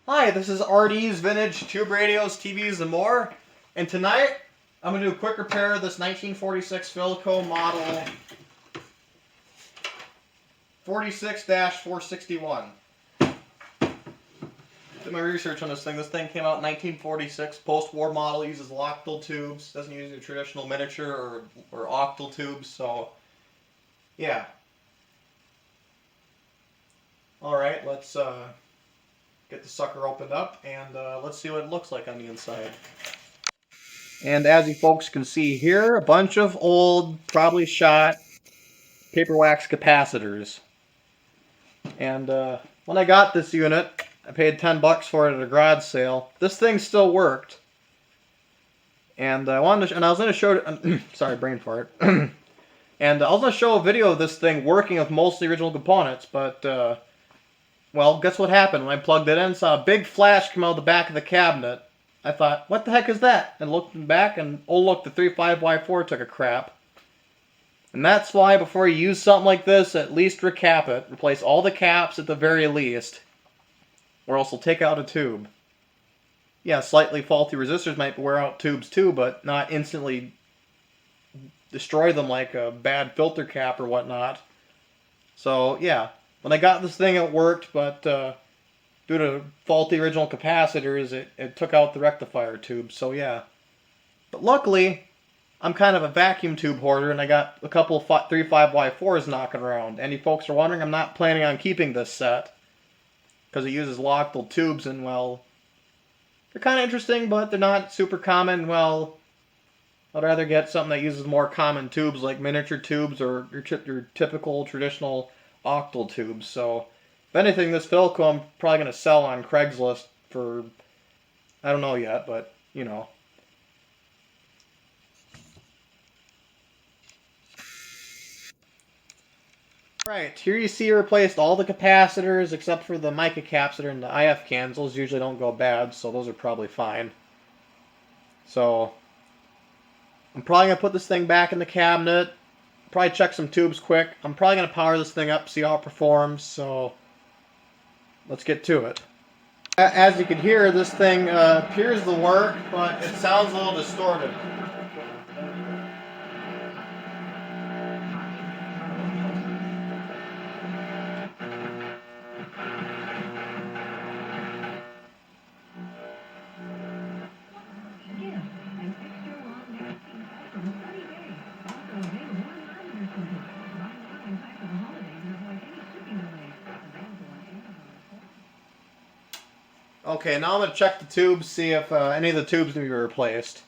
Hi, this is RD's Vintage Tube Radios, TVs, and more. And tonight, I'm going to do a quick repair of this 1946 Philco model 46-461. Did my research on this thing. This thing came out in 1946, post-war model, uses octal tubes, doesn't use the traditional miniature or octal tubes, so yeah. Alright, let's get the sucker opened up and let's see what it looks like on the inside. And as you folks can see here, a bunch of old, probably shot paper wax capacitors. And when I got this unit, I paid $10 for it at a garage sale. This thing still worked. And I wanted to, and I was going to show, sorry, brain fart. And I was going to show a video of this thing working with most of the original components, but well, guess what happened? When I plugged it in, saw a big flash come out of the back of the cabinet. I thought, what the heck is that? And looked back, and oh look, the 35Y4 took a crap. And that's why before you use something like this, at least recap it. Replace all the caps at the very least. Or else it'll take out a tube. Yeah, slightly faulty resistors might wear out tubes too, but not instantly destroy them like a bad filter cap or whatnot. So, yeah. When I got this thing, it worked, but due to faulty original capacitors, it took out the rectifier tube, so yeah. But luckily, I'm kind of a vacuum tube hoarder, and I got a couple of 35Y4s knocking around. And you folks are wondering, I'm not planning on keeping this set, because it uses octal tubes, and well, they're kind of interesting, but they're not super common. Well, I'd rather get something that uses more common tubes, like miniature tubes, or your typical traditional octal tubes. So if anything, this Philco I'm probably going to sell on Craigslist for, I don't know yet, but you know. Right, here you see I replaced all the capacitors except for the mica caps that are in the IF cans. Those usually don't go bad, so those are probably fine. So I'm probably going to put this thing back in the cabinet, probably check some tubes quick. I'm probably going to power this thing up, see how it performs, so let's get to it. As you can hear, this thing appears to work, but it sounds a little distorted. Okay, now I'm going to check the tubes, see if any of the tubes need to be replaced.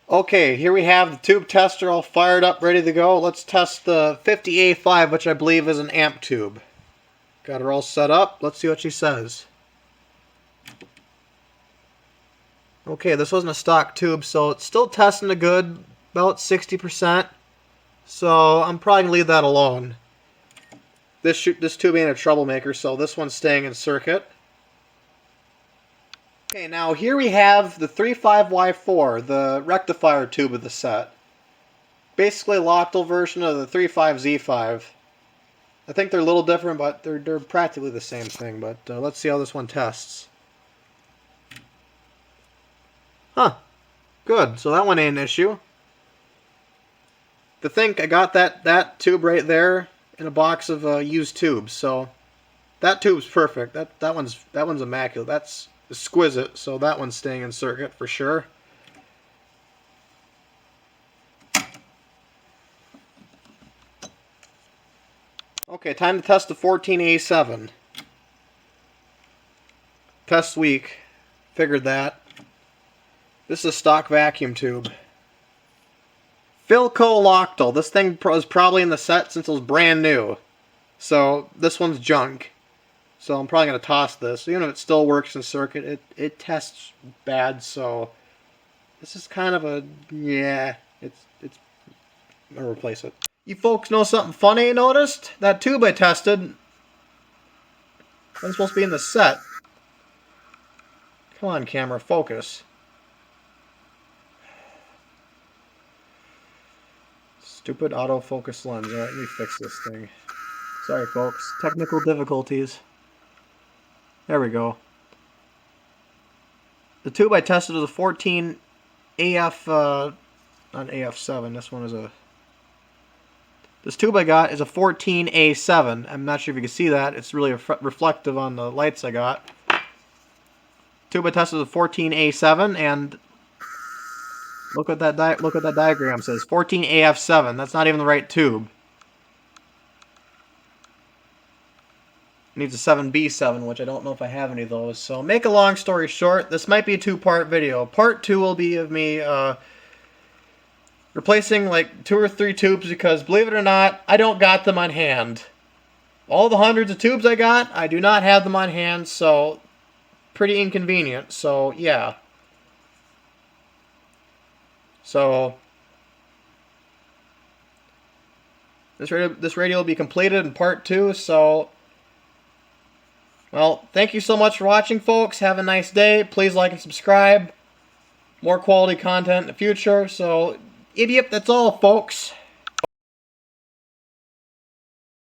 Okay, here we have the tube tester all fired up, ready to go. Let's test the 50A5, which I believe is an amp tube. Got her all set up. Let's see what she says. Okay, this wasn't a stock tube, so it's still testing a good, about 60%. So I'm probably going to leave that alone. This tube ain't a troublemaker, so this one's staying in circuit. Okay, now here we have the 35Y4, the rectifier tube of the set. Basically a octal version of the 35Z5. I think they're a little different, but they're practically the same thing. But let's see how this one tests. Huh. Good, so that one ain't an issue. To think I got that tube right there in a box of used tubes, so that tube's perfect. That one's immaculate. That's exquisite, so that one's staying in circuit for sure. Okay, time to test the 14A7. Test week. Figured that. This is a stock vacuum tube. Philco octal. This thing was probably in the set since it was brand new. So this one's junk. So I'm probably going to toss this. Even if it still works in circuit, it tests bad, so this is kind of a, yeah, it's I'm going to replace it. You folks know something funny you noticed? That tube I tested wasn't supposed to be in the set. Come on, camera, focus. Stupid autofocus lens. Alright, let me fix this thing. Sorry, folks. Technical difficulties. There we go. The tube I tested was a 14 AF, not AF7. This one is a... This tube I got is a 14A7. I'm not sure if you can see that. It's really reflective on the lights I got. Tube I tested was a 14A7, and look what that diagram says. 14AF7. That's not even the right tube. It needs a 7B7, which I don't know if I have any of those. So, make a long story short, this might be a two-part video. Part 2 will be of me replacing like 2 or 3 tubes because, believe it or not, I don't got them on hand. All the hundreds of tubes I got, I do not have them on hand, so pretty inconvenient. So, yeah. So, this radio will be completed in part 2, so... Well, thank you so much for watching, folks. Have a nice day. Please like and subscribe. More quality content in the future. So, yep, that's all, folks.